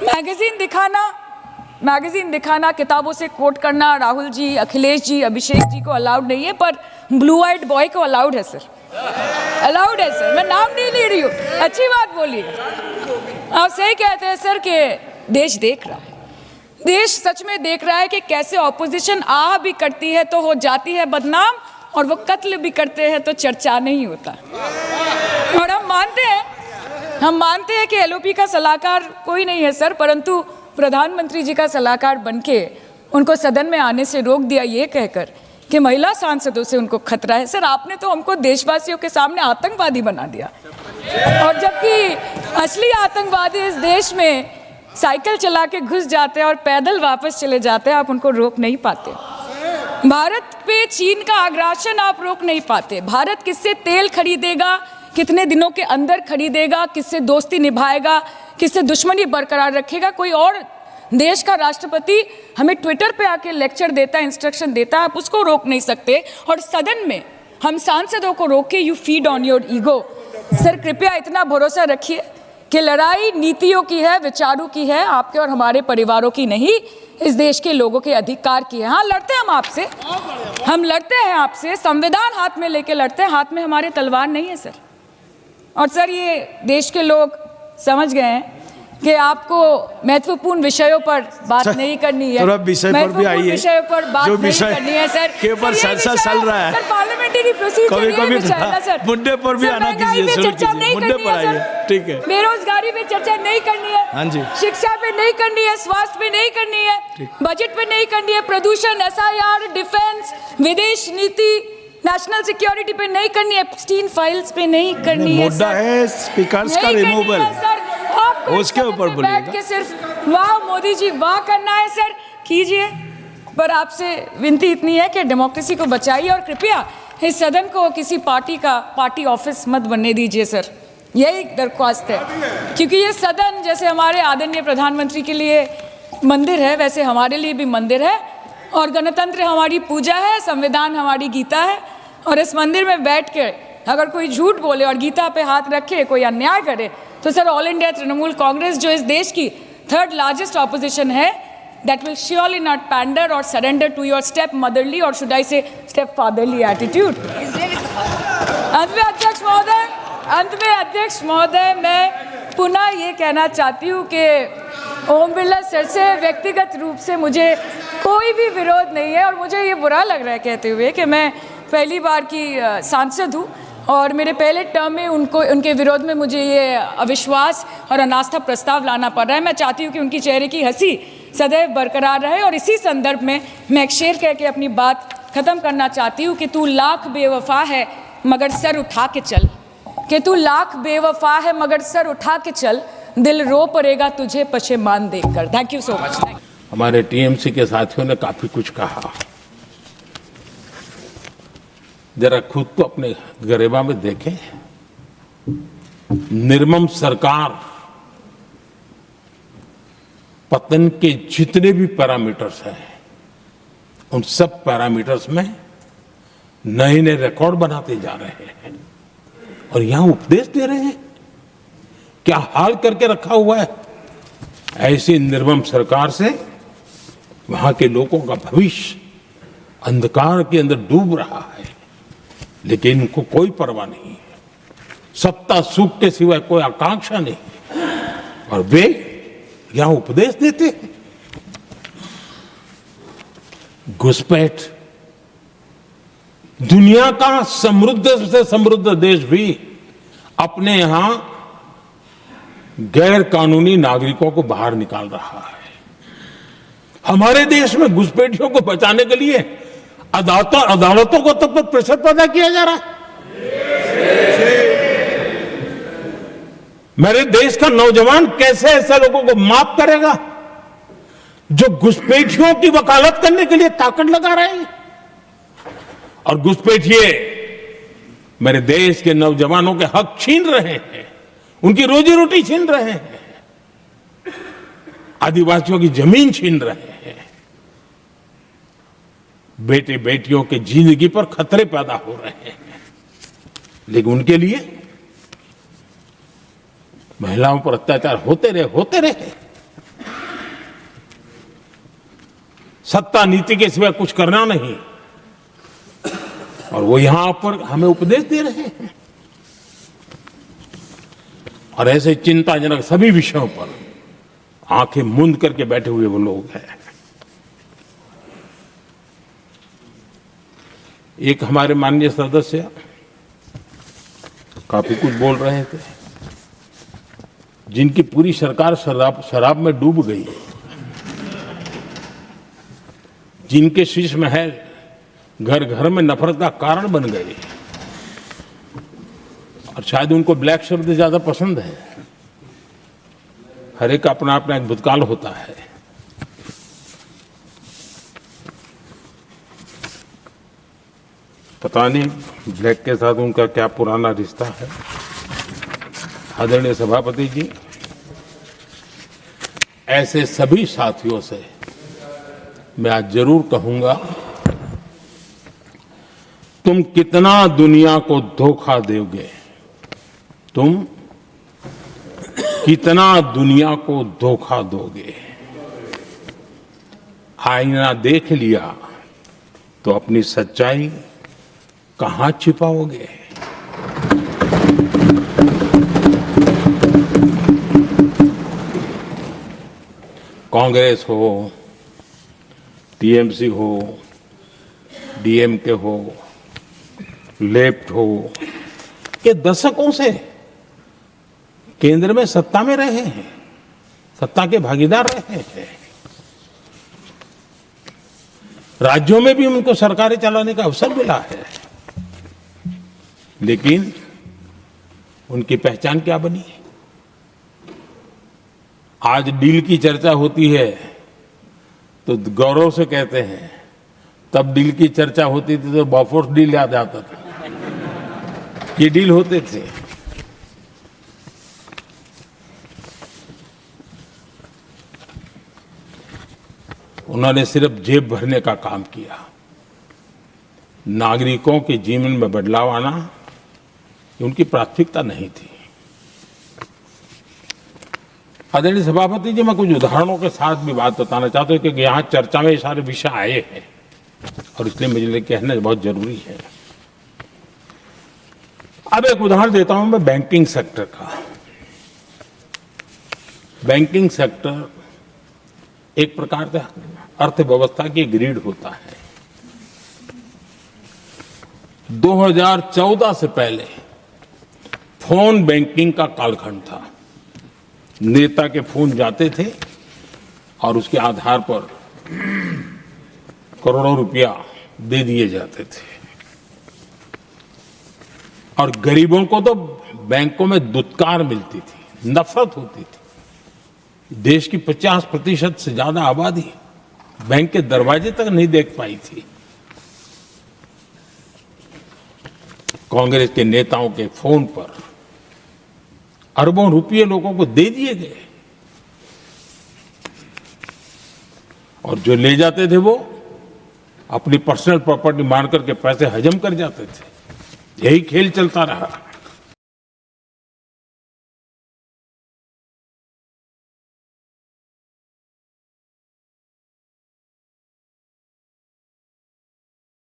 Magazine दिखाना, किताबों से कोट करना राहुल जी, अखिलेश जी, अभिषेक जी को अलाउड नहीं है, पर ब्लू आइड बॉय को अलाउड है सर, अलाउड है सर। मैं नाम नहीं ले रही हूँ, अच्छी बात बोलिए। आप सही कहते हैं सर कि देश देख रहा है, देश सच में देख रहा है कि कैसे ऑपोजिशन आ भी करती है तो हो जाती है बदनाम, और वो कत्ल भी करते हैं तो चर्चा नहीं होता। और हम मानते हैं कि एलओपी का सलाहकार कोई नहीं है सर, परंतु प्रधानमंत्री जी का सलाहकार बनके उनको सदन में आने से रोक दिया ये कहकर कि महिला सांसदों से उनको खतरा है। सर, आपने तो हमको देशवासियों के सामने आतंकवादी बना दिया, और जबकि असली आतंकवादी इस देश में साइकिल चला के घुस जाते हैं और पैदल वापस चले जाते हैं, आप उनको रोक नहीं पाते। भारत पे चीन का आग्रासन आप रोक नहीं पाते। भारत किससे तेल खरीदेगा, कितने दिनों के अंदर खरीदेगा, किससे दोस्ती निभाएगा, किससे दुश्मनी बरकरार रखेगा, कोई और देश का राष्ट्रपति हमें ट्विटर पे आके लेक्चर देता है, इंस्ट्रक्शन देता है, आप उसको रोक नहीं सकते। और सदन में हम सांसदों को रोके, you feed on your ego. Sir, कृपया इतना भरोसा रखिए कि लड़ाई नीतियों की है, विचारों की है, आपके और हमारे परिवारों की नहीं, इस देश के लोगों के अधिकार की है। हाँ, लड़ते हैं हम आपसे, हम लड़ते हैं आपसे, संविधान हाथ में लेके लड़ते हैं, हाथ में हमारे तलवार नहीं है सर। और सर, ये देश के लोग समझ गए हैं कि आपको महत्वपूर्ण विषयों पर बात नहीं करनी है, विषय पर भी आइए, विषयों पर बात नहीं करनी है सर, के ऊपर चर्चा चल रहा है। सर, पार्लियामेंटरी प्रोसीजर कभी मुद्दे पर भी आना कीजिए, चर्चा नहीं करनी है सर, ठीक है। बेरोजगारी पे चर्चा नहीं करनी है, हाँ जी, शिक्षा पे नहीं करनी है, स्वास्थ्य पे नहीं करनी है, बजट पे नहीं करनी है, प्रदूषण, एसआईआर, डिफेंस, विदेश नीति, नेशनल सिक्योरिटी पे नहीं करनी है, एप्स्टीन फाइल्स पे नहीं करनी है। मुद्दा है स्पीकर्स का रिमूवल, उसके ऊपर बैठ के सिर्फ वाह मोदी जी वाह करना है सर, कीजिए। पर आपसे विनती इतनी है कि डेमोक्रेसी को बचाइए और कृपया इस सदन को किसी पार्टी ऑफिस मत बनने दीजिए सर, यही दरख्वास्त है। क्योंकि ये सदन जैसे हमारे आदरणीय प्रधानमंत्री के लिए मंदिर है, वैसे हमारे लिए भी मंदिर है, और गणतंत्र हमारी पूजा है, संविधान हमारी गीता है। और इस मंदिर में बैठ के अगर कोई झूठ बोले और गीता पे हाथ रखे, कोई अन्याय करे, तो sir all India Trinamool Congress जो इस देश की थर्ड लार्जेस्ट ऑपोजिशन है, that will surely not pander और surrender to your step motherly और should I say step fatherly attitude. अंत में अध्यक्ष महोदय, मैं पुनः ये कहना चाहती हूँ कि ओम बिरला सर से व्यक्तिगत रूप से मुझे कोई भी विरोध नहीं है, और मुझे ये बुरा लग रहा है कहते हुए कि मैं पहली बार की सांसद हूँ और मेरे पहले टर्म में उनके विरोध में मुझे ये अविश्वास और अनास्था प्रस्ताव लाना पड़ रहा है। मैं चाहती हूँ कि उनकी चेहरे की हंसी सदैव बरकरार रहे, और इसी संदर्भ में मैं एक शेर कह के अपनी बात खत्म करना चाहती हूँ कि तू लाख बेवफा है मगर सर उठा के चल, कि तू लाख बेवफा है मगर सर उठा के चल, दिल रो पड़ेगा तुझे पशेमान देखकर। Thank you so much. हमारे टीएमसी के साथियों ने काफी कुछ कहा, जरा खुद को अपने गरेबा में देखें। निर्मम सरकार पतन के जितने भी पैरामीटर्स हैं, उन सब पैरामीटर्स में नए नए रिकॉर्ड बनाते जा रहे हैं, और यहां उपदेश दे रहे हैं। क्या हाल करके रखा हुआ है। ऐसी निर्मम सरकार से वहां के लोगों का भविष्य अंधकार के अंदर डूब रहा है, लेकिन इनको कोई परवाह नहीं है, सत्ता सुख के सिवाय कोई आकांक्षा नहीं है, और वे यहां उपदेश देते हैं। घुसपैठ, दुनिया का समृद्ध से समृद्ध देश भी अपने यहां गैर कानूनी नागरिकों को बाहर निकाल रहा है। हमारे देश में घुसपैठियों को बचाने के लिए अदालतों को तब तक प्रेशर पैदा किया जा रहा है। मेरे देश का नौजवान कैसे ऐसे लोगों को माफ करेगा जो घुसपैठियों की वकालत करने के लिए ताकत लगा रहे हैं। और घुसपैठिए मेरे देश के नौजवानों के हक छीन रहे हैं, उनकी रोजी रोटी छीन रहे हैं, आदिवासियों की जमीन छीन रहे हैं, बेटे बेटियों के जिंदगी पर खतरे पैदा हो रहे हैं। लेकिन उनके लिए महिलाओं पर अत्याचार होते रहे, सत्ता नीति के सिवा कुछ करना नहीं, और वो यहां पर हमें उपदेश दे रहे हैं। और ऐसे चिंताजनक सभी विषयों पर आंखें मूंद करके बैठे हुए वो लोग हैं। एक हमारे माननीय सदस्य काफी कुछ बोल रहे थे, जिनकी पूरी सरकार शराब में डूब गई, जिनके शीश महल घर घर में नफरत का कारण बन गए, और शायद उनको ब्लैक शब्द ज्यादा पसंद है। हर एक का अपना अपना एक भूतकाल होता है। पता नहीं ब्लैक के साथ उनका क्या पुराना रिश्ता है। आदरणीय सभापति जी, ऐसे सभी साथियों से मैं आज जरूर कहूंगा, तुम कितना दुनिया को धोखा दोगे, तुम कितना दुनिया को धोखा दोगे। आईना देख लिया तो अपनी सच्चाई कहां छिपाओगे। कांग्रेस हो, टीएमसी हो, डीएमके हो, लेफ्ट हो, ये दशकों से केंद्र में सत्ता में रहे हैं, सत्ता के भागीदार रहे हैं। राज्यों में भी उनको सरकारें चलाने का अवसर मिला है, लेकिन उनकी पहचान क्या बनी। आज डील की चर्चा होती है तो गौरव से कहते हैं, तब डील की चर्चा होती थी तो बॉफोर्स डील याद आता था। ये डील होते थे। उन्होंने सिर्फ जेब भरने का काम किया। नागरिकों के जीवन में बदलाव आना ये उनकी प्राथमिकता नहीं थी। आदरणीय सभापति जी, मैं कुछ उदाहरणों के साथ भी बात बताना चाहता हूं, क्योंकि यहाँ चर्चा में ये सारे विषय आए हैं और इसलिए मुझे लिए कहना बहुत जरूरी है। अब एक उदाहरण देता हूं मैं बैंकिंग सेक्टर का। बैंकिंग सेक्टर एक प्रकार से अर्थव्यवस्था की ग्रिड होता है। 2014 से पहले फोन बैंकिंग का कालखंड था। नेता के फोन जाते थे और उसके आधार पर करोड़ों रुपया दे दिए जाते थे, और गरीबों को तो बैंकों में दुत्कार मिलती थी, नफरत होती थी। देश की 50% से ज्यादा आबादी बैंक के दरवाजे तक नहीं देख पाई थी। कांग्रेस के नेताओं के फोन पर अरबों रुपये लोगों को दे दिए गए, और जो ले जाते थे वो अपनी पर्सनल प्रॉपर्टी मान करके पैसे हजम कर जाते थे। यही खेल चलता रहा।